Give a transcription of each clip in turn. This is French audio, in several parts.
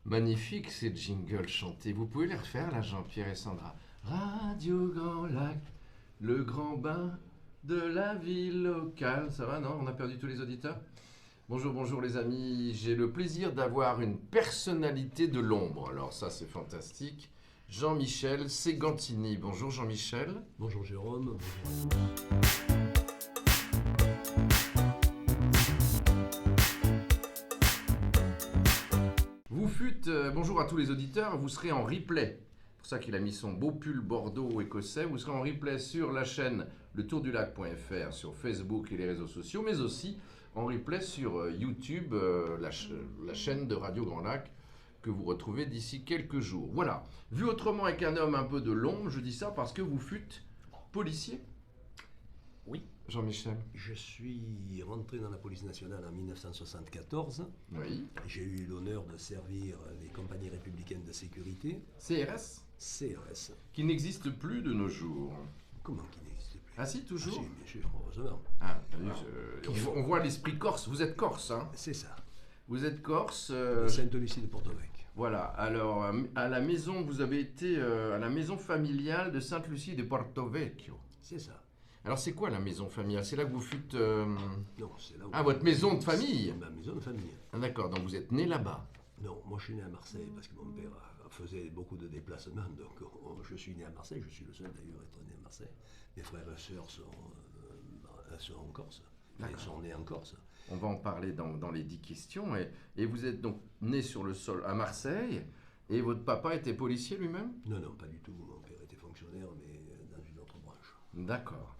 Magnifique ces jingles chantés. Vous pouvez les refaire là, Jean-Pierre et Sandra. Radio Grand Lac, le grand bain de la ville locale. Ça va, non? On a perdu tous les auditeurs? Bonjour, bonjour les amis. J'ai le plaisir d'avoir une personnalité de l'ombre. Alors ça, c'est fantastique. Jean-Michel Ségantini. Bonjour Jean-Michel. Bonjour Jérôme, bonjour. Vous fûtes, bonjour à tous les auditeurs, vous serez en replay. C'est pour ça qu'il a mis son beau pull bordeaux écossais. Vous serez en replay sur la chaîne letourdulac.fr, sur Facebook et les réseaux sociaux, mais aussi en replay sur YouTube, la chaîne de Radio Grand Lac, que vous retrouvez d'ici quelques jours. Voilà, vu autrement avec un homme un peu de l'ombre, je dis ça parce que vous fûtes policier. Oui, Jean-Michel. je suis rentré dans la police nationale en 1974. Oui. J'ai eu l'honneur de servir les compagnies républicaines de sécurité, CRS, CRS. qui n'existe plus de nos jours. Comment qui n'existe plus? Ah si, Ah toujours. si, bien sûr, heureusement. Ah, t'as vu, on voit l'esprit corse. Vous êtes corse, hein? C'est ça, Vous êtes corse. Sainte-Lucie de Porto-Vec. Voilà. Alors, à la maison, vous avez été à la maison familiale de Sainte-Lucie de Porto Vecchio. C'est ça. Alors, c'est quoi la maison familiale? C'est là que vous fûtes. Non, c'est là où... Ah, votre maison de famille? C'est ma maison de famille. Ah, d'accord, donc vous êtes né là-bas. Non, moi je suis né à Marseille parce que mon père faisait beaucoup de déplacements, donc je suis né à Marseille, je suis le seul d'ailleurs à être né à Marseille. Mes frères et sœurs sont en Corse, ils sont nés en Corse. On va en parler dans les 10 questions. Et vous êtes donc né sur le sol à Marseille. Et votre papa était policier lui-même? Non, non, pas du tout, mon père était fonctionnaire, mais dans une autre branche. D'accord.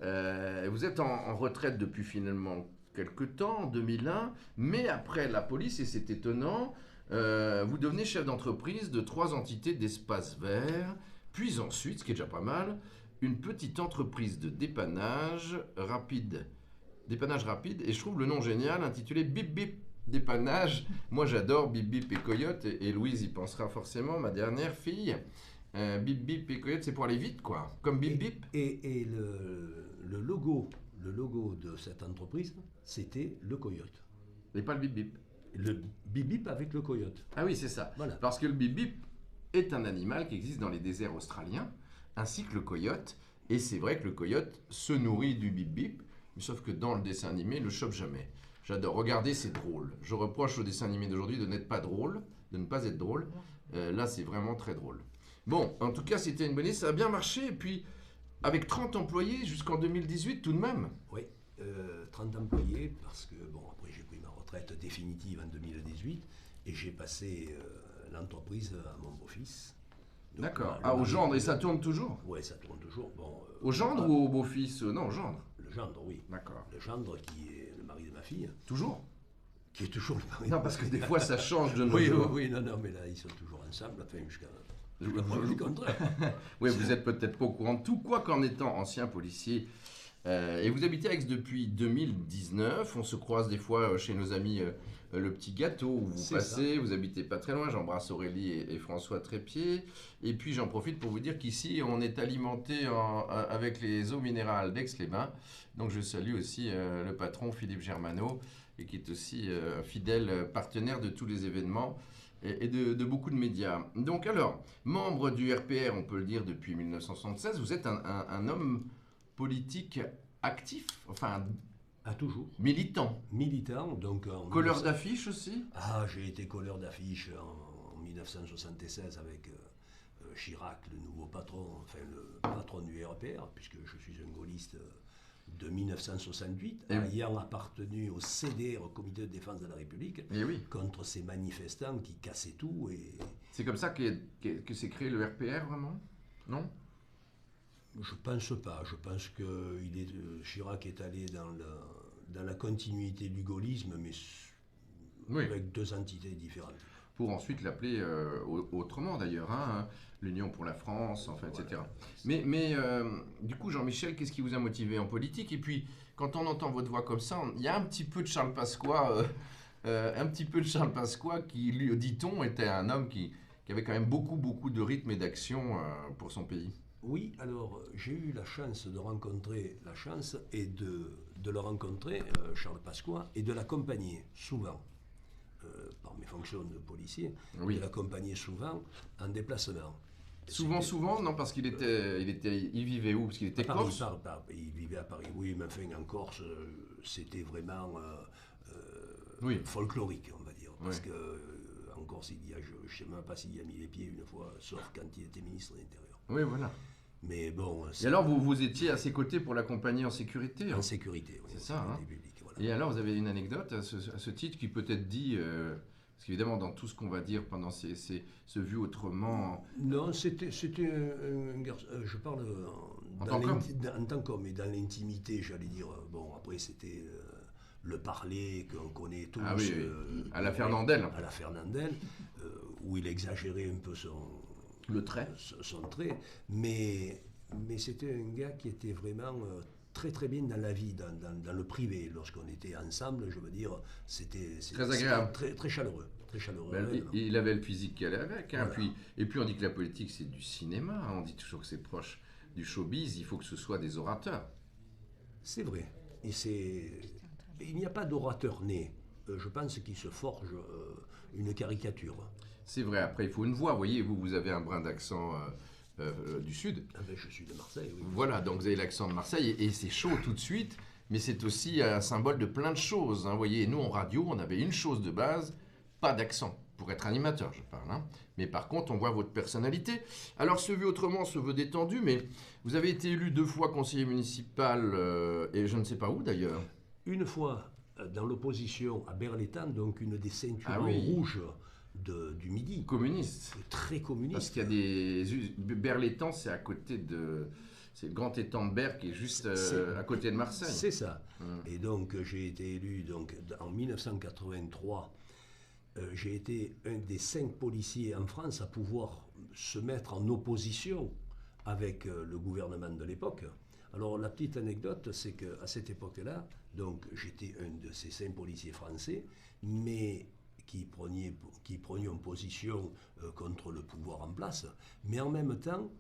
Vous êtes en retraite depuis finalement quelques temps, en 2001, mais après la police, et c'est étonnant, vous devenez chef d'entreprise de 3 entités d'espace vert, puis ensuite, ce qui est déjà pas mal, une petite entreprise de dépannage rapide. Dépannage rapide, et je trouve le nom génial, intitulé Bip Bip Dépannage. Moi j'adore Bip Bip et Coyote, et Louise y pensera forcément, ma dernière fille. Bip Bip et Coyote, c'est pour aller vite, quoi. Comme Bip Bip. Et le logo de cette entreprise, c'était le coyote. Et pas le Bip Bip. Le bip-bip avec le coyote. Ah oui, c'est ça. Voilà. Parce que le Bip Bip est un animal qui existe dans les déserts australiens, ainsi que le coyote. Et c'est vrai que le coyote se nourrit du Bip Bip, mais sauf que dans le dessin animé, il ne le chope jamais. J'adore. Regardez, c'est drôle. Je reproche au dessin animé d'aujourd'hui de n'être pas drôle, de ne pas être drôle. Là, c'est vraiment très drôle. Bon, en tout cas, c'était une bonne idée. Ça a bien marché. Et puis, avec 30 employés jusqu'en 2018 tout de même. Oui, 30 employés, parce que, bon, après j'ai pris ma retraite définitive en 2018, et j'ai passé l'entreprise à mon beau-fils. Donc, D'accord. le Ah, au mari- gendre, et ça tourne toujours? Ouais, ça tourne toujours. Bon, Au gendre ou au beau-fils? Non, au gendre. Le gendre, oui. D'accord. Le gendre qui est le mari de ma fille, Toujours? qui est toujours le mari Non, de parce ma que fille. des fois, ça change de nos Oui, jours. oui, non, non, mais là, ils sont toujours ensemble, enfin, jusqu'à la preuve du contraire. Oui, vous êtes peut-être pas au courant de tout, quoi qu'en étant ancien policier. Et vous habitez à Aix depuis 2019. On se croise des fois chez nos amis Le Petit Gâteau où vous C'est passez. Vous habitez pas très loin. J'embrasse Aurélie et François Trépied. Et puis j'en profite pour vous dire qu'ici on est alimenté avec les eaux minérales d'Aix-les-Bains. Donc je salue aussi le patron Philippe Germano et qui est aussi un fidèle partenaire de tous les événements et de beaucoup de médias. Donc alors, membre du RPR, on peut le dire depuis 1976, vous êtes un homme politique actif, enfin Ah, toujours. militant. Militant, donc en Colleur 1900 d'affiches aussi? Ah, j'ai été colleur d'affiches en 1976 avec Chirac, le nouveau patron, enfin le patron du RPR, puisque je suis un gaulliste de 1968, Et- ayant appartenu au CDR, au Comité de défense de la République, Eh oui, contre ces manifestants qui cassaient tout. Et c'est comme ça que s'est créé le RPR vraiment? Non? je pense pas. Je pense que Chirac est allé dans la continuité du gaullisme, mais Oui. avec 2 entités différentes. Pour ensuite l'appeler autrement d'ailleurs, hein, l'Union pour la France, enfin, etc. Voilà. Mais du coup, Jean-Michel, qu'est-ce qui vous a motivé en politique? Et puis, quand on entend votre voix comme ça, il y a un petit peu de Charles Pasqua, qui, lui, dit-on, était un homme qui avait quand même beaucoup de rythme et d'action pour son pays. Oui, alors j'ai eu la chance de rencontrer, de le rencontrer, Charles Pasqua, et de l'accompagner souvent. par mes fonctions de policier, Oui. de l'accompagner souvent en déplacement. Souvent, non, parce il vivait où? Parce qu'il était À Paris, corse? il vivait à Paris, oui, mais enfin en Corse, c'était vraiment Oui. folklorique, on va dire. Parce Oui. qu'en Corse, je ne sais même pas s'il y a mis les pieds une fois, sauf quand il était ministre de l'Intérieur. Oui, voilà. Mais bon, Et alors, vous étiez à ses côtés pour l'accompagner en sécurité, hein? en sécurité, oui, C'est en ça, hein. sécurité publique, voilà. Et alors, vous avez une anecdote à ce titre qui peut-être dit, parce qu'évidemment, dans tout ce qu'on va dire pendant ce Vu autrement, Non, c'était un garçon, je parle En tant qu'homme. en tant qu'homme, et dans l'intimité, j'allais dire. Bon, après, c'était le parler qu'on connaît tous. ah oui, oui, à la Fernandelle, À la Fernandelle, où il exagérait un peu le trait. son trait. Mais c'était un gars qui était vraiment très très bien dans la vie, dans le privé. Lorsqu'on était ensemble, je veux dire, c'était Très agréable. très chaleureux. Très chaleureux. Ben, réellement. il avait le physique qui allait avec, hein. Voilà. Et puis, on dit que la politique, c'est du cinéma, hein. On dit toujours que c'est proche du showbiz. Il faut que ce soit des orateurs. C'est vrai. Il n'y a pas d'orateur né. Je pense qu'il se forge une caricature. C'est vrai. Après, il faut une voix. Vous voyez, vous avez un brin d'accent du Sud. Ah ben, je suis de Marseille, oui. Voilà, donc vous avez l'accent de Marseille et c'est chaud tout de suite, mais c'est aussi un symbole de plein de choses, hein. Vous voyez, nous en radio, on avait une chose de base, pas d'accent, pour être animateur, je parle, hein. Mais par contre, on voit votre personnalité. Alors, ce Vu autrement se veut détendu, mais vous avez été élu 2 fois conseiller municipal, et je ne sais pas où d'ailleurs. Une fois dans l'opposition à Berlétan, donc une des ceintures Ah oui. rouges du Midi, Communiste. très Parce communiste. qu'il y a Berlétan, c'est à côté de... C'est le grand étang de Berre qui est juste à côté de Marseille. C'est ça. Hum. Et donc j'ai été élu en 1983. J'ai été un des 5 policiers en France à pouvoir se mettre en opposition avec le gouvernement de l'époque. Alors la petite anecdote, c'est qu'à cette époque-là, donc j'étais un de ces 5 policiers français, mais qui prenions position contre le pouvoir en place. Mais en même temps,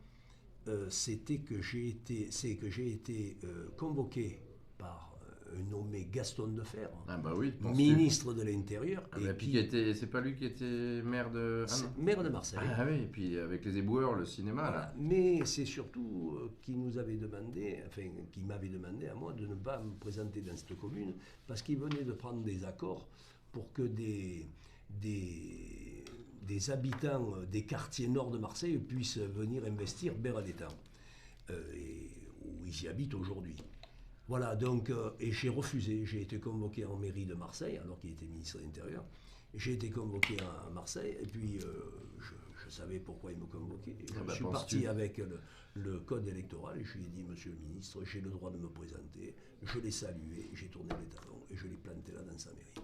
c'est que j'ai été convoqué par un nommé Gaston Defferre, Ah bah oui, penses-tu. ministre de l'Intérieur, Ah bah, puis c'est pas lui qui était maire de... Ah non. maire de Marseille. Ah oui, et puis avec les éboueurs, le cinéma, Voilà. là. Mais c'est surtout qui m'avait demandé à moi de ne pas me présenter dans cette commune, parce qu'il venait de prendre des accords pour que des habitants des quartiers nord de Marseille puissent venir investir Berlétan, où ils y habitent aujourd'hui. Voilà, donc, et j'ai refusé. J'ai été convoqué en mairie de Marseille, alors qu'il était ministre de l'Intérieur. J'ai été convoqué à Marseille, et puis je savais pourquoi il me convoquait. Je suis parti avec le code électoral, et je lui ai dit, monsieur le ministre, j'ai le droit de me présenter. Je l'ai salué, j'ai tourné les talons, et je l'ai planté là dans sa mairie.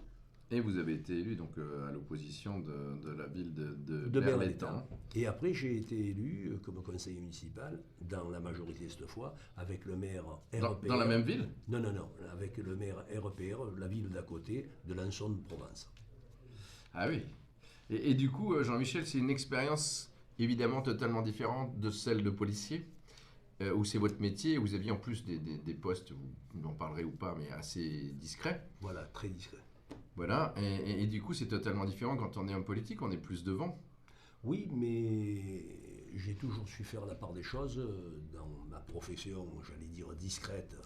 Et vous avez été élu donc à l'opposition de la ville de Berlétan. Berlétan. Et après, j'ai été élu comme conseiller municipal, dans la majorité cette fois, avec le maire REPR. Dans la même ville? Non, avec le maire REPR, la ville d'à côté, de Lançon-de-Provence. Ah oui. Et du coup, Jean-Michel, c'est une expérience évidemment totalement différente de celle de policier, où c'est votre métier, où vous aviez en plus des postes, vous en parlerez ou pas, mais assez discrets. Voilà, très discret. Voilà, et du coup, c'est totalement différent quand on est homme politique, on est plus devant. Oui, mais j'ai toujours su faire la part des choses dans ma profession, j'allais dire discrète,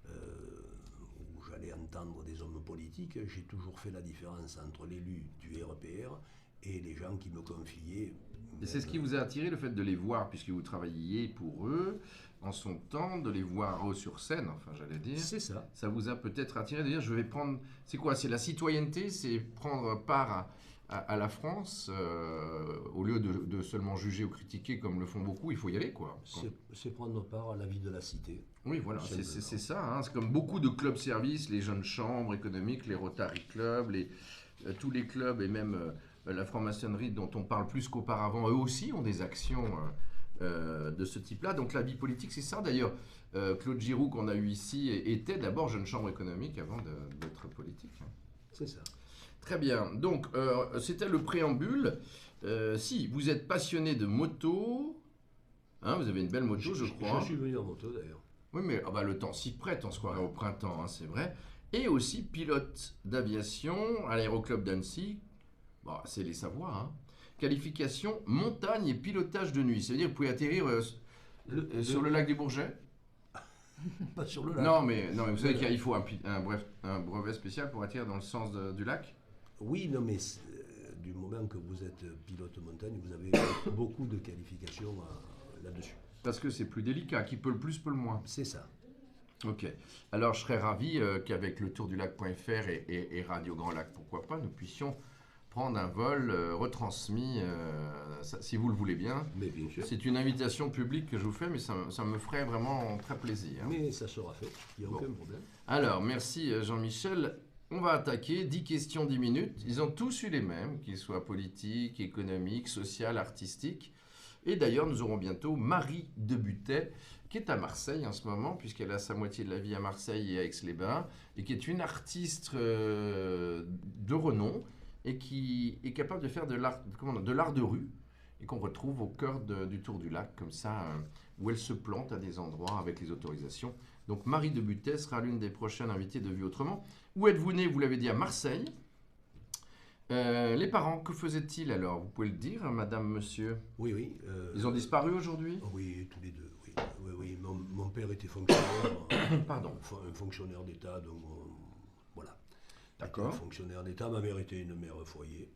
où j'allais entendre des hommes politiques. J'ai toujours fait la différence entre l'élu du REPR et les gens qui me confiaient. Et c'est ce qui vous a attiré, le fait de les voir, puisque vous travailliez pour eux, en son temps, de les voir eux sur scène, enfin j'allais dire. C'est ça. Ça vous a peut-être attiré de dire, je vais prendre... C'est quoi? C'est la citoyenneté, c'est prendre part à la France, au lieu de seulement juger ou critiquer comme le font beaucoup, il faut y aller, quoi. C'est prendre part à la vie de la cité. Oui, voilà, c'est ça. Hein. C'est comme beaucoup de clubs-services, les jeunes chambres économiques, les Rotary Club, tous les clubs et même la franc-maçonnerie dont on parle plus qu'auparavant, eux aussi ont des actions de ce type-là. Donc la vie politique, c'est ça. D'ailleurs, Claude Giroux, qu'on a eu ici, était d'abord jeune chambre économique avant d'être politique. C'est ça. Très bien. Donc, c'était le préambule. Si vous êtes passionné de moto, hein, vous avez une belle moto, je crois. Je suis venu en moto d'ailleurs. Oui, mais le temps s'y prête, on se croirait au printemps, hein, c'est vrai. Et aussi pilote d'aviation à l'aéroclub d'Annecy, Bon, c'est les Savoies, hein. Qualification montagne et pilotage de nuit. Ça veut dire que vous pouvez atterrir sur le lac du Bourget? Pas sur le lac. Non, mais vous savez qu'il faut un brevet spécial pour atterrir dans le sens du lac? Oui, non, mais du moment que vous êtes pilote montagne, vous avez beaucoup de qualifications là-dessus. Parce que c'est plus délicat. Qui peut le plus, peut le moins. C'est ça. Ok. Alors, je serais ravi qu'avec le tourdulac.fr et Radio Grand Lac, pourquoi pas, nous puissions prendre un vol retransmis, si vous le voulez bien. Mais bien sûr. C'est une invitation publique que je vous fais, mais ça me ferait vraiment très plaisir. Mais ça sera fait, il n'y a aucun problème. Alors, merci Jean-Michel. On va attaquer 10 questions, 10 minutes. Ils ont tous eu les mêmes, qu'ils soient politiques, économiques, sociales, artistiques. Et d'ailleurs, nous aurons bientôt Marie Debutet, qui est à Marseille en ce moment, puisqu'elle a sa moitié de la vie à Marseille et à Aix-les-Bains, et qui est une artiste de renom, et qui est capable de faire de l'art de rue, et qu'on retrouve au cœur du Tour du Lac, comme ça, où elle se plante à des endroits avec les autorisations. Donc Marie Debutet sera l'une des prochaines invitées de Vue Autrement. Où êtes-vous né? Vous l'avez dit, à Marseille. Les parents, que faisaient-ils alors? Vous pouvez le dire, madame, monsieur? Oui, oui. Ils ont disparu aujourd'hui? Oui, tous les deux, oui. Oui. Mon père était fonctionnaire. Pardon. Un fonctionnaire d'État, donc voilà. D'accord. Un fonctionnaire d'État, ma mère était une mère foyer.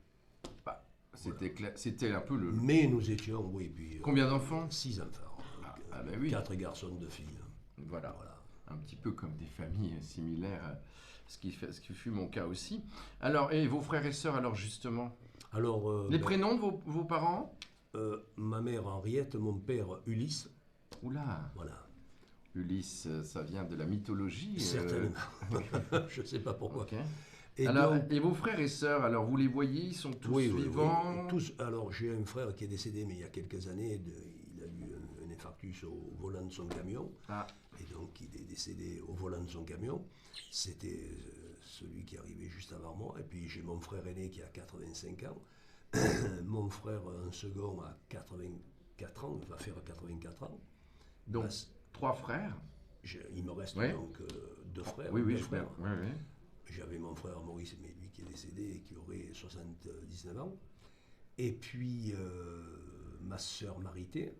Bah, c'était un peu le... Mais nous étions, oui, puis... Combien d'enfants? 6 enfants. Ben oui. 4 garçons, 2 filles. Voilà. Un petit peu comme des familles similaires, ce qui fut mon cas aussi. Alors, et vos frères et sœurs, alors justement? Alors, les prénoms de vos parents? Ma mère Henriette, mon père Ulysse. Oula. Voilà. Ulysse, ça vient de la mythologie. Certainement. Je ne sais pas pourquoi. Okay. Et, alors, donc, et vos frères et sœurs, alors vous les voyez, ils sont tous vivants? Oui. Tous. Alors j'ai un frère qui est décédé, mais il y a quelques années, il a eu un infarctus au volant de son camion. Ah. Et donc il est décédé au volant de son camion. C'était celui qui arrivait juste avant moi. Et puis j'ai mon frère aîné qui a 85 ans. Mon frère en second a 84 ans, va faire 84 ans. Donc 3 frères? Il me reste donc 2 frères. Oui, frères. Oui. J'avais mon frère Maurice, mais lui qui est décédé et qui aurait 79 ans. Et puis ma sœur Marité,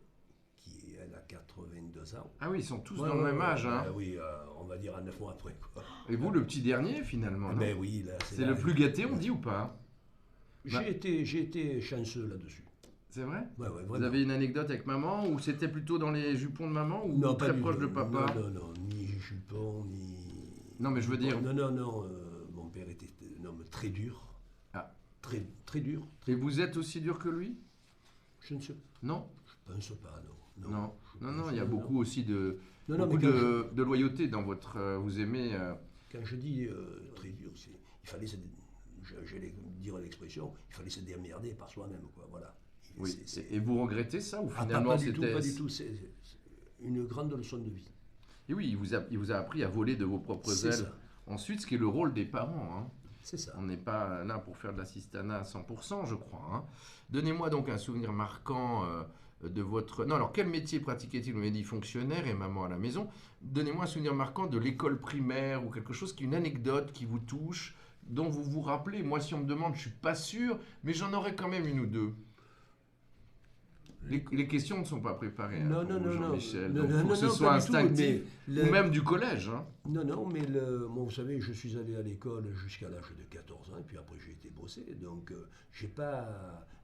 qui elle a 82 ans. Ah oui, ils sont tous dans le même âge. Hein. Oui, on va dire à 9 mois après. Quoi. Et vous, le petit dernier finalement? Ben oui, là, c'est le plus gâté, on dit ou pas? J'ai été chanceux là-dessus. C'est vrai? Ouais, vous avez une anecdote avec maman, ou c'était plutôt dans les jupons de maman, ou non, très proche de papa? Non, ni jupons, ni... Non, mais je veux dire... Non, mon père était un homme très dur. Ah. Très dur. Et vous êtes aussi dur que lui? Je ne sais pas. Non? Je pense pas, non. Non, il y a beaucoup aussi de loyauté dans votre... vous aimez... Quand je dis très dur, il fallait j'allais dire l'expression, il fallait se démerder par soi-même, quoi, voilà. Oui. Et vous regrettez ça, ou finalement pas du tout, c'est une grande leçon de vie. Et oui, il vous a appris à voler de vos propres ailes. Ça. Ensuite, ce qui est le rôle des parents. Hein. C'est ça. On n'est pas là pour faire de l'assistanat à 100%, je crois. Hein. Donnez-moi donc un souvenir marquant de votre... Non, alors quel métier pratiquait-il? Vous m'avez dit fonctionnaire et maman à la maison. Donnez-moi un souvenir marquant de l'école primaire, ou quelque chose, une anecdote qui vous touche, dont vous vous rappelez. Moi, si on me demande, je suis pas sûr, mais j'en aurais quand même une ou deux. Les questions ne sont pas préparées. Non, Jean-Michel. Non, faut que ce soit instinctif. Ou même du collège. Hein. Non, mais moi, vous savez, je suis allé à l'école jusqu'à l'âge de 14 ans, et puis après, j'ai été bossé. Donc, j'ai pas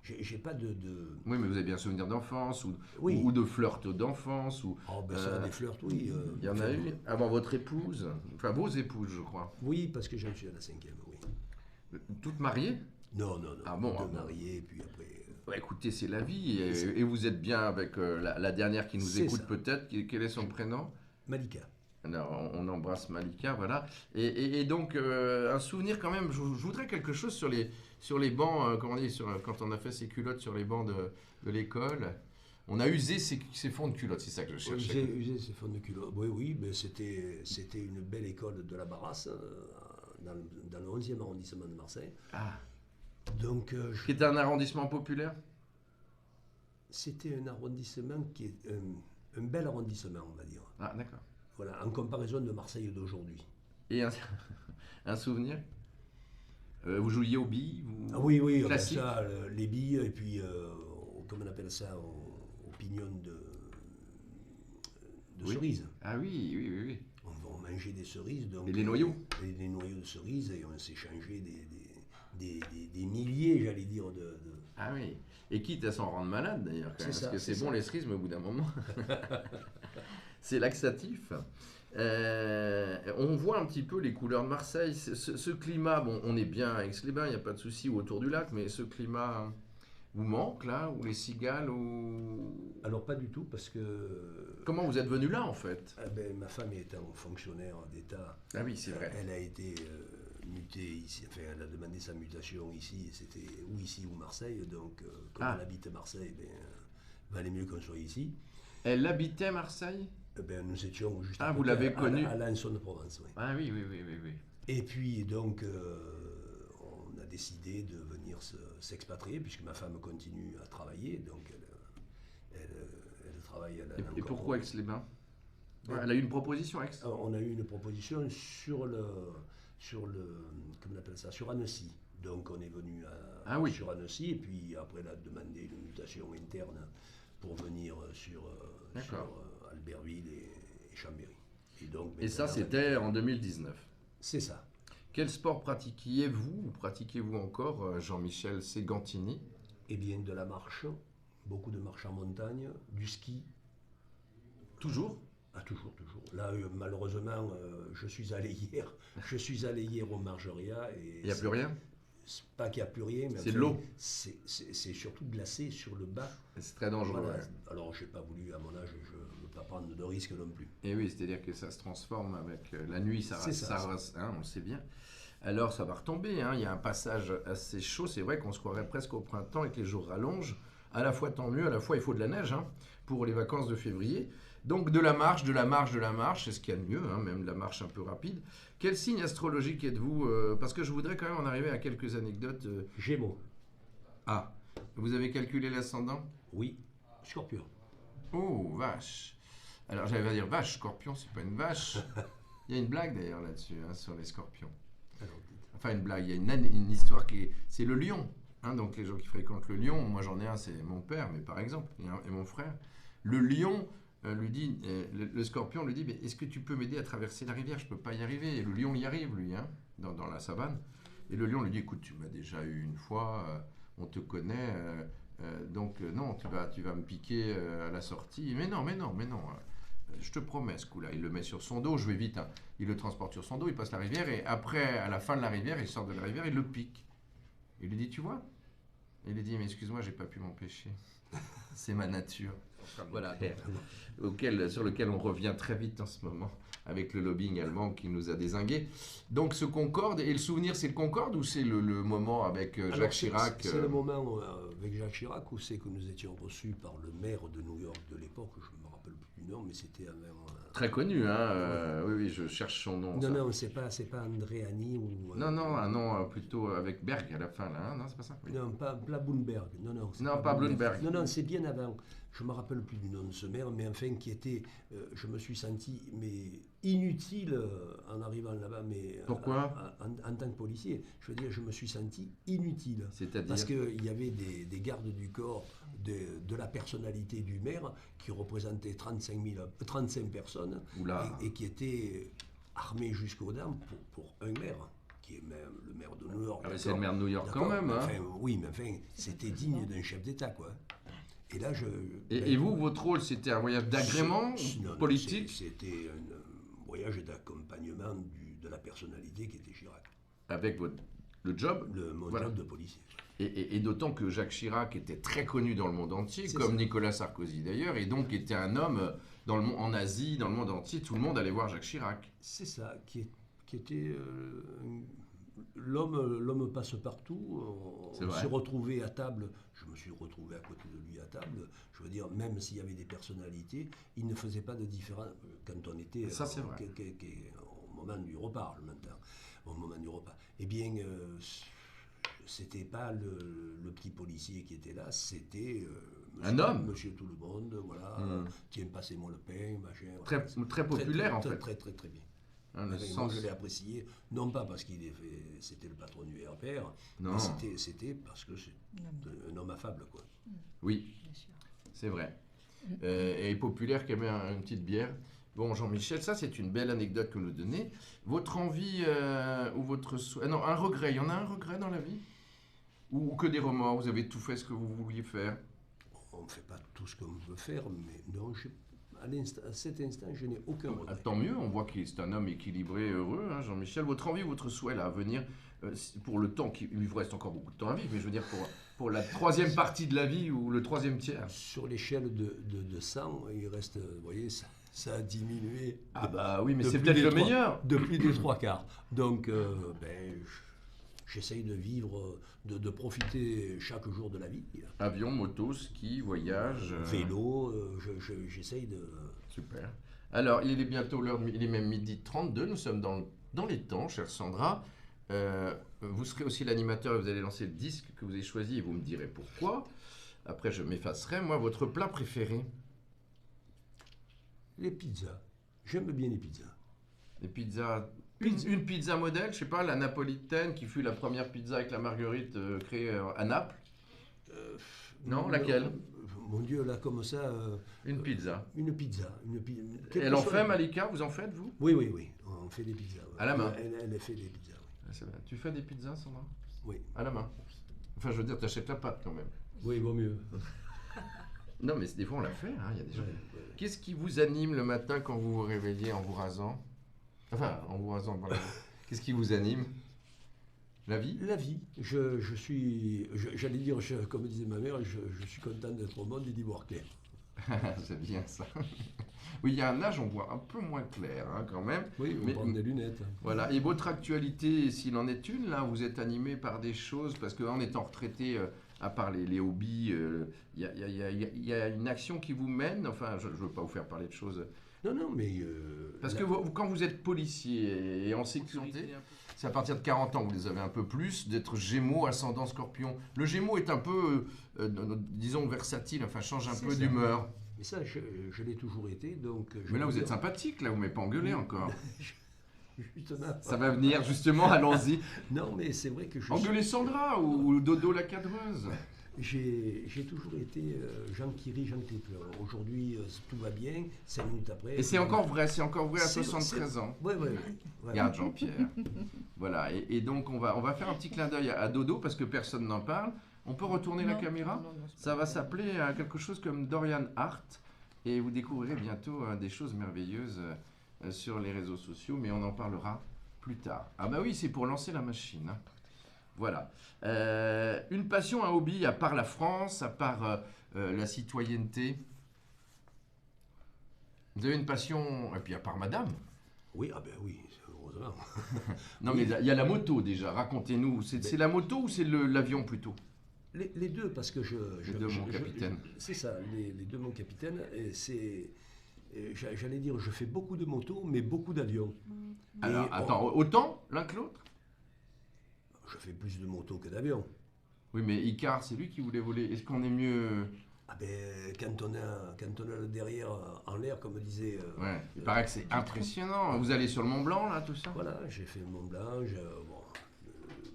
de... Oui, mais vous avez bien souvenir d'enfance, ou de flirt d'enfance. Ça, des flirts, oui. Il y en a eu avant votre épouse, enfin vos épouses, je crois. Oui, parce que j'en suis à la 5e, oui. Toutes mariées? Non. Ah bon? Deux mariées, puis après... Bah, écoutez, c'est la vie. Et vous êtes bien avec la dernière qui nous écoute peut-être. Quel est son prénom? Malika. Alors, on embrasse Malika, voilà. Et donc, un souvenir quand même, je voudrais quelque chose sur les bancs, comment on dit, quand on a fait ses culottes sur les bancs de l'école. On a usé ses fonds de culottes, c'est ça que je cherchais. J'ai usé ses fonds de culottes, oui, mais c'était une belle école de la Barrasse, dans le 11e arrondissement de Marseille. Ah. Donc, qui était un arrondissement populaire? C'était un arrondissement qui est un bel arrondissement, on va dire. Ah, d'accord. Voilà, en comparaison de Marseille d'aujourd'hui. Et un souvenir? Vous jouiez aux billes Ah oui, oui, classique. ça, les billes, et puis, comment on appelle ça, aux pignons de Oui. cerises. Ah oui, oui, oui, oui. On mangeait des cerises, donc, Et les noyaux. des noyaux de cerises, et on s'échangeait des milliers, j'allais dire, Ah oui. Et quitte à s'en rendre malade d'ailleurs, quand même, C'est parce ça, que c'est c'est bon ça. les cerises, mais au bout d'un moment, c'est laxatif. On voit un petit peu les couleurs de Marseille. Ce climat, bon, on est bien à Aix-les-Bains, il n'y a pas de souci, ou autour du lac, mais ce climat vous manque là, ou les cigales, ou... Alors pas du tout, parce que Comment vous êtes venu là en fait? ma femme étant fonctionnaire d'État, Ah oui, c'est vrai. elle a été mutée ici, enfin elle a demandé sa mutation ici, et c'était ou ici ou Marseille, donc comme Ah, elle habite Marseille, valait mieux qu'on soit ici. elle habitait à Marseille? Nous étions juste à Ah, vous côté, l'avez connue? à Lançon de Provence, oui. Ah oui, oui, oui, oui, oui. Et puis donc on a décidé de venir s'expatrier, puisque ma femme continue à travailler, donc elle travaille, elle a Et encore... pourquoi Aix-les-Bains? Ouais. Elle a eu une proposition, Aix? On a eu une proposition comment on appelle ça, sur Annecy. Donc on est venu Ah oui, sur Annecy, et puis après elle a demandé une mutation interne pour venir sur d'accord. Albertville et Chambéry. Et donc Et ça, maintenant, c'était en 2019. c'est ça. Quel sport pratiquiez-vous ou pratiquez-vous encore, Jean-Michel Ségantini? Eh bien de la marche, beaucoup de marche en montagne, du ski. Toujours? Ah, toujours, toujours. Là, malheureusement, je suis allé hier. Je suis allé hier au Margeria, et Il n'y a plus rien? c'est pas qu'il n'y a plus rien, mais C'est de enfin, l'eau. c'est surtout glacé sur le bas. C'est très dangereux. Voilà. Ouais. Alors, j'ai pas voulu, à mon âge, je ne veux pas prendre de risques non plus. Et oui, c'est-à-dire que ça se transforme avec la nuit, C'est ça. hein, on le sait bien. Alors ça va retomber, hein, il y a un passage assez chaud, c'est vrai qu'on se croirait presque au printemps et que les jours rallongent. À la fois tant mieux, à la fois il faut de la neige hein, pour les vacances de février. Donc de la marche, de la marche, de la marche, c'est ce qu'il y a de mieux, hein, même de la marche un peu rapide. Quel signe astrologique êtes-vous parce que je voudrais quand même en arriver à quelques anecdotes. Gémeaux, Ah, vous avez calculé l'ascendant? oui. Scorpion. Oh, vache. Alors j'allais dire vache, scorpion, c'est pas une vache. Il y a une blague d'ailleurs là-dessus, hein, sur les scorpions. Alors, dites. Enfin, une blague, il y a une histoire qui est. C'est le lion. Hein, donc les gens qui fréquentent le lion, moi j'en ai un, c'est mon père, mais par exemple, et mon frère. Le lion lui dit, le scorpion lui dit, mais est-ce que tu peux m'aider à traverser la rivière? Je peux pas y arriver. Et le lion y arrive, lui, hein, dans la savane. Et le lion lui dit, écoute, tu m'as déjà eu une fois, on te connaît, donc non, tu vas me piquer à la sortie. Mais non, mais non, mais non. Je te promets ce coup-là. Il le met sur son dos, je vais vite. Hein. Il le transporte sur son dos, il passe la rivière et après, à la fin de la rivière, il sort de la rivière, il le pique. Il lui dit, tu vois? Il lui dit, mais excuse-moi, j'ai pas pu m'empêcher. C'est ma nature. Voilà, sur lequel on revient très vite en ce moment, avec le lobbying allemand qui nous a dézingués. Donc ce Concorde, et le souvenir, c'est le Concorde ou c'est le moment avec Jacques Alors, Chirac c'est le moment avec Jacques Chirac où c'est que nous étions reçus par le maire de New York de l'époque, je ne me rappelle plus du nom, mais c'était un maire... Très connu, hein. Oui, oui, je cherche son nom. Non, ça. non, c'est pas Andréani ou... Non, non, un nom plutôt avec Berg à la fin, là. Hein. Non, c'est pas ça. Oui. Non, pas Bloomberg. Non, non, c'est Non, pas Bloomberg. Non, non, c'est bien avant. Je ne me rappelle plus du nom de ce maire, mais enfin, qui était. Je me suis senti inutile en arrivant là-bas, mais Pourquoi en tant que policier. Je veux dire, je me suis senti inutile. C'est-à-dire Parce qu'il y avait des gardes du corps de la personnalité du maire qui représentaient 35 personnes Oula. et qui étaient armés jusqu'aux dents pour un maire, qui est même le maire de New York. Ah, c'est le maire de New York quand D'accord, même. Hein. enfin, oui, mais enfin, c'était digne d'un chef d'État, quoi. Et là, Et vous, votre rôle, c'était un voyage d'agrément non, politique? C'était un voyage d'accompagnement de la personnalité qui était Chirac. Avec le job? Mon Voilà. job de policier. Et d'autant que Jacques Chirac était très connu dans le monde entier, C'est comme ça. Nicolas Sarkozy d'ailleurs, et donc était un homme en Asie, dans le monde entier, tout le monde allait voir Jacques Chirac. C'est ça, qui était... L'homme passe partout, C'est on vrai. s'est retrouvé à table, je me suis retrouvé à côté de lui à table, je veux dire, même s'il y avait des personnalités, il ne faisait pas de différence quand on était Ça, c'est vrai. au moment du repas, le matin, au moment du repas. Eh bien, c'était pas le petit policier qui était là, c'était Un homme. Monsieur tout le monde, voilà, tiens, passez-moi le pain, machin. Très, Voilà. très populaire en très, fait. très, très, très bien. Hein, le Enfin, sens... moi, je l'ai apprécié, non pas parce c'était le patron du RPR, Non. mais c'était parce que c'est un homme affable, quoi. Oui, Bien sûr. c'est vrai. Et populaire qui avait une petite bière. Bon, Jean-Michel, ça c'est une belle anecdote que vous nous donnez. Votre envie ou votre souhait... non, un regret. Il y en a un regret dans la vie? Ou que des remords? Vous avez tout fait ce que vous vouliez faire? On ne fait pas tout ce qu'on veut faire, mais non, à cet instant, je n'ai aucun regret. Tant mieux, on voit que c'est un homme équilibré et heureux, hein, Jean-Michel. Votre envie, votre souhait là, à venir, pour le temps, il vous reste encore beaucoup de temps à vivre, mais je veux dire pour la troisième partie de la vie ou le troisième tiers. Sur l'échelle de 100, il reste, vous voyez, ça a diminué. Ah bah oui, mais de c'est plus peut-être des le trois- meilleur. De plus des trois quarts. Donc, j'essaye de vivre, de profiter chaque jour de la vie. Avion, moto, ski, voyage. Vélo, j'essaye de... Super. Alors, il est bientôt l'heure, il est même 12h32, nous sommes dans les temps, chère Sandra. Vous serez aussi l'animateur et vous allez lancer le disque que vous avez choisi et vous me direz pourquoi. Après, je m'effacerai. Moi, votre plat préféré? Les pizzas. J'aime bien les pizzas. Les pizzas... Une pizza modèle, je sais pas, la napolitaine qui fut la première pizza avec la marguerite créée à Naples. Non, laquelle? Mon Dieu, là, comme ça... Une pizza. Une pizza. Elle en fait, Malika? Vous en faites, vous? Oui, oui, oui. On fait des pizzas. Ouais. À la main? Elle fait des pizzas, oui. Ah, c'est vrai. Tu fais des pizzas, Sandra? Oui. À la main? Enfin, je veux dire, tu achètes la pâte quand même. Oui, vaut mieux. Non, mais des fois, on l'a fait, hein, il y a des gens... Ouais, ouais. Qu'est-ce qui vous anime le matin quand vous vous réveillez en vous rasant? Enfin, en vous rasant, voilà. Qu'est-ce qui vous anime? La vie? La vie. J'allais dire, comme disait ma mère, je suis content d'être au monde et d'y voir clair. C'est bien ça. Oui, il y a un âge, on voit un peu moins clair, hein, quand même. Oui, on Mais- prend des lunettes. Voilà. Et votre actualité, s'il en est une, là, vous êtes animé par des choses, parce qu'en étant retraité, à part les hobbies, il y a une action qui vous mène, enfin, je ne veux pas vous faire parler de choses. Non, non, mais... Parce que quand vous êtes policier et en sécurité, c'est à partir de 40 ans, vous les avez un peu plus, d'être Gémeaux, ascendant Scorpion. Le Gémeaux est un peu, disons, versatile, enfin, change un C'est peu ça. d'humeur. Mais ça, je l'ai toujours été, donc... Mais là, vous êtes sympathique, là, vous ne m'avez pas engueulé encore. Justement. Ça va venir, justement, allons-y. Non, mais c'est vrai que Engueuler Sandra ou Dodo la cadreuse. j'ai toujours été Jean qui rit, Jean qui pleure. Aujourd'hui, tout va bien, 5 minutes après... Et c'est encore vrai à C'est- 73 ans. Oui, oui, oui. Regarde Jean-Pierre. Voilà, et donc on va faire un petit clin d'œil à Dodo parce que personne n'en parle. On peut retourner la Non, caméra? non, non, c'est Ça pas va grave. s'appeler quelque chose comme Dorian Hart et vous découvrirez bientôt des choses merveilleuses sur les réseaux sociaux, mais on en parlera plus tard. Ah bah oui, c'est pour lancer la machine, hein. Voilà. Une passion, un hobby, à part la France, à part la citoyenneté. Vous avez une passion, et puis à part madame. Oui, ah ben oui, heureusement. Non, mais il y a la moto déjà, racontez-nous. C'est la moto ou c'est l'avion plutôt? Les deux, parce que Les deux, mon capitaine. C'est ça, les deux, mon capitaine. J'allais dire, je fais beaucoup de motos, mais beaucoup d'avions. Alors, Et attends, autant l'un que l'autre? Je fais plus de motos que d'avions. Oui, mais Icar, c'est lui qui voulait voler. Est-ce qu'on est mieux... Ah ben, quand on a le derrière en l'air, comme disait... Ouais, il paraît que c'est impressionnant. Vous allez sur le Mont Blanc, là, tout ça? Voilà, j'ai fait le Mont Blanc,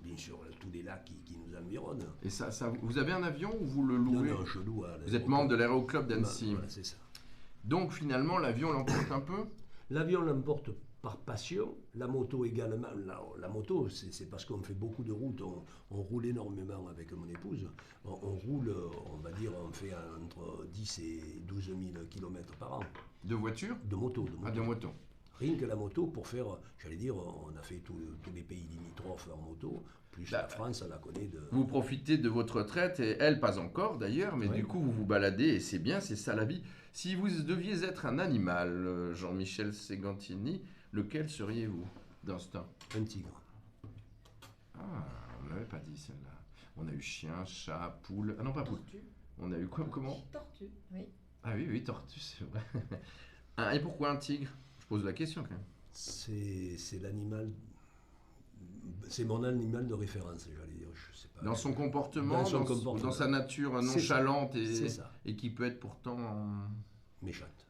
bien sûr, tous les lacs qui nous environnent. Et ça, vous avez un avion ou vous le Non, louez? non, je loue à Vous êtes membre de l'Aéroclub Voilà, d'Annecy. voilà, c'est ça. Donc, finalement, l'avion l'emporte un peu? L'avion l'emporte par passion, la moto également. La moto, c'est parce qu'on fait beaucoup de routes, on roule énormément avec mon épouse. On roule, on va dire, on fait entre 10 et 12 000 km par an. De voiture? De moto, Ah, de moto. Rien que la moto pour faire, j'allais dire, on a fait tous les pays limitrophes en moto, plus Bah, la France, on la connaît de... Vous profitez de votre retraite, et elle pas encore d'ailleurs, mais Ouais. du coup vous vous baladez et c'est bien, c'est ça la vie. Si vous deviez être un animal, Jean-Michel Segantini, lequel seriez-vous d'instinct? Un tigre. Ah, on ne l'avait pas dit celle-là. On a eu chien, chat, poule. Ah non, pas poule. Tortue. On a eu quoi? Comment? Tortue, oui. Ah oui, oui, tortue, c'est vrai. Ah, et pourquoi un tigre? Je pose la question quand même. C'est l'animal... C'est mon animal de référence, j'allais dire. Je sais pas. Dans son comportement, Dans son comportement. dans sa nature C'est ça. nonchalante C'est ça. et qui peut être pourtant Méchante.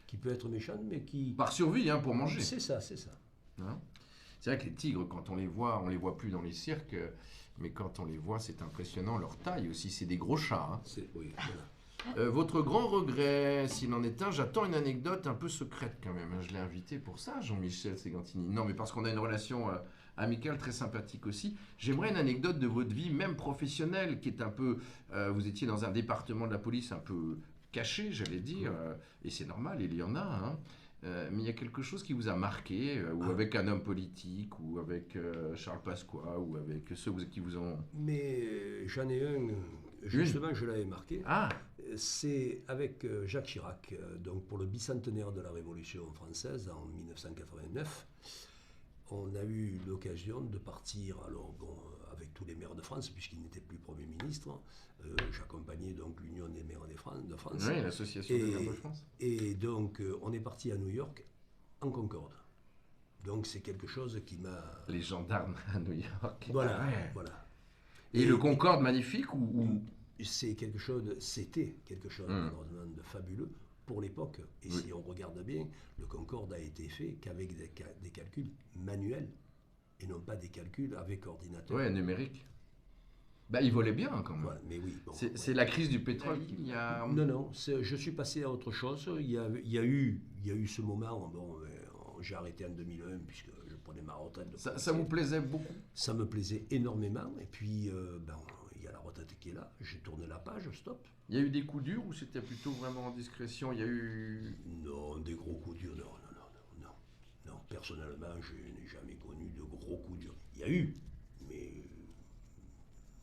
Qui peut être méchante, mais qui... par survie hein, pour manger. C'est ça, c'est ça. Hein. C'est vrai que les tigres, quand on les voit plus dans les cirques, mais quand on les voit, c'est impressionnant leur taille aussi. C'est des gros chats. Hein. Oui, voilà. Votre grand regret, s'il en est un, j'attends une anecdote un peu secrète quand même. Je l'ai invité pour ça, Jean-Michel Segantini. Non, mais parce qu'on a une relation amicale très sympathique aussi. J'aimerais une anecdote de votre vie, même professionnelle, qui est un peu... vous étiez dans un département de la police un peu caché, j'allais dire, et c'est normal, il y en a. Hein. Mais il y a quelque chose qui vous a marqué, ou avec un homme politique, ou avec Charles Pasqua, ou avec ceux qui vous ont... Mais j'en ai un, justement, je l'avais marqué. Ah, c'est avec Jacques Chirac, donc pour le bicentenaire de la Révolution française en 1989. On a eu l'occasion de partir, alors bon, avec tous les maires de France, puisqu'il n'était plus Premier ministre. J'accompagnais donc l'Union des maires de France. oui, l'association des maires de France. Et donc, on est parti à New York en Concorde. Donc, c'est quelque chose qui m'a... Les gendarmes à New York. Voilà, Ah ouais. voilà. Et le Concorde magnifique ou... C'était quelque chose malheureusement de fabuleux pour l'époque. Et Oui. si on regarde bien, le Concorde a été fait qu'avec des calculs manuels et non pas des calculs avec ordinateur. Ouais, numérique. Bah, il volait bien quand même. Voilà, mais oui. Bon, C'est la crise du pétrole qu'il y a... Non, je suis passé à autre chose. Il y a eu ce moment, bon, j'ai arrêté en 2001 puisque je prenais ma retraite. Ça vous plaisait beaucoup? Ça me plaisait énormément. Et puis, il y a la retraite qui est là. J'ai tourné la page, stop. Il y a eu des coups durs ou c'était plutôt vraiment en discrétion? Il y a eu... Non, des gros coups durs, non. Personnellement, je n'ai jamais connu de gros coups durs. Il y a eu, mais...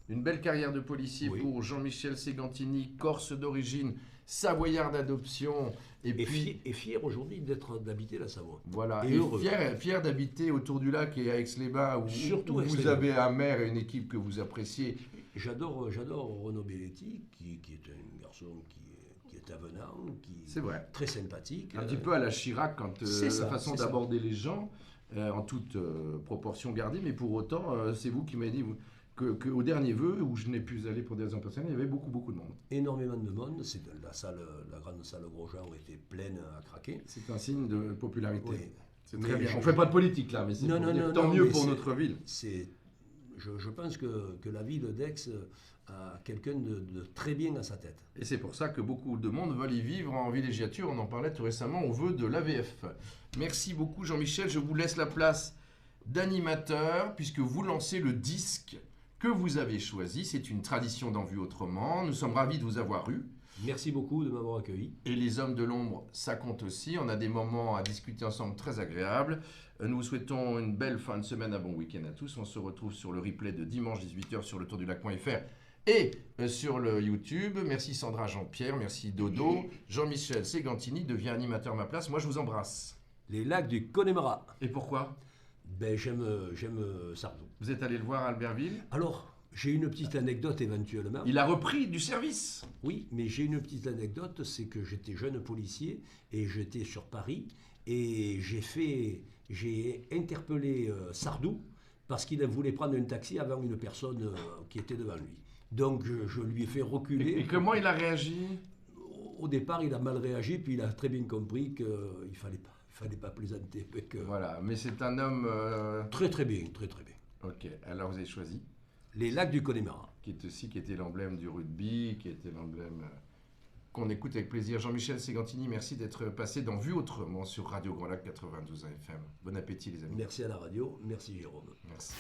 Une belle carrière de policier Oui. pour Jean-Michel Segantini, corse d'origine, savoyard d'adoption, et puis... fier aujourd'hui d'habiter la Savoie. Voilà, Et et heureux. fier d'habiter autour du lac et à Aix-les-Bains, où Surtout vous Aix-les-Bains. avez un maire et une équipe que vous appréciez. J'adore Renaud Belletti, qui est un garçon qui est avenant, qui C'est vrai. très sympathique. Un petit peu à la Chirac, quand c'est ça, la façon c'est ça. d'aborder les gens, en toute proportion gardée, mais pour autant, c'est vous qui m'avez dit qu'au dernier vœu, où je n'ai pu aller pour des raisons personnelles, il y avait beaucoup de monde. Énormément de monde. La grande salle Grosjean était pleine à craquer. C'est un signe de popularité. Oui. C'est Mais très bien. je- On ne fait pas de politique là, mais c'est Non, pour non, dire non, tant non, mieux mais pour c'est- notre ville. Je pense que la ville d'Aix a quelqu'un de très bien à sa tête. Et c'est pour ça que beaucoup de monde veulent y vivre en villégiature. On en parlait tout récemment au vœu de l'AVF. Merci beaucoup Jean-Michel. Je vous laisse la place d'animateur puisque vous lancez le disque que vous avez choisi. C'est une tradition d'En Vue Autrement. Nous sommes ravis de vous avoir eu. Merci beaucoup de m'avoir accueilli. Et les hommes de l'ombre, ça compte aussi. On a des moments à discuter ensemble très agréables. Nous vous souhaitons une belle fin de semaine, un bon week-end à tous. On se retrouve sur le replay de dimanche 18h sur le tourdulac.fr et sur le YouTube. Merci Sandra Jean-Pierre, merci Dodo. Jean-Michel Segantini devient animateur à ma place. Moi, je vous embrasse. Les lacs du Connemara. Et pourquoi? J'aime Sardou. Vous êtes allé le voir à Albertville? Alors, j'ai une petite anecdote éventuellement. Il a repris du service. Oui, mais j'ai une petite anecdote, c'est que j'étais jeune policier et j'étais sur Paris et j'ai interpellé Sardou parce qu'il voulait prendre un taxi avant une personne qui était devant lui. Donc je lui ai fait reculer. Et comment il a réagi? Au départ, il a mal réagi, puis il a très bien compris qu'il ne fallait pas plaisanter avec... Voilà, mais c'est un homme... Très bien. Ok, alors vous avez choisi, Les lacs du Connemara. qui était l'emblème du rugby, qui était l'emblème qu'on écoute avec plaisir. Jean-Michel Segantini, merci d'être passé dans Vue Autrement sur Radio Grand Lac 92 FM. Bon appétit les amis. Merci à la radio, merci Jérôme. Merci.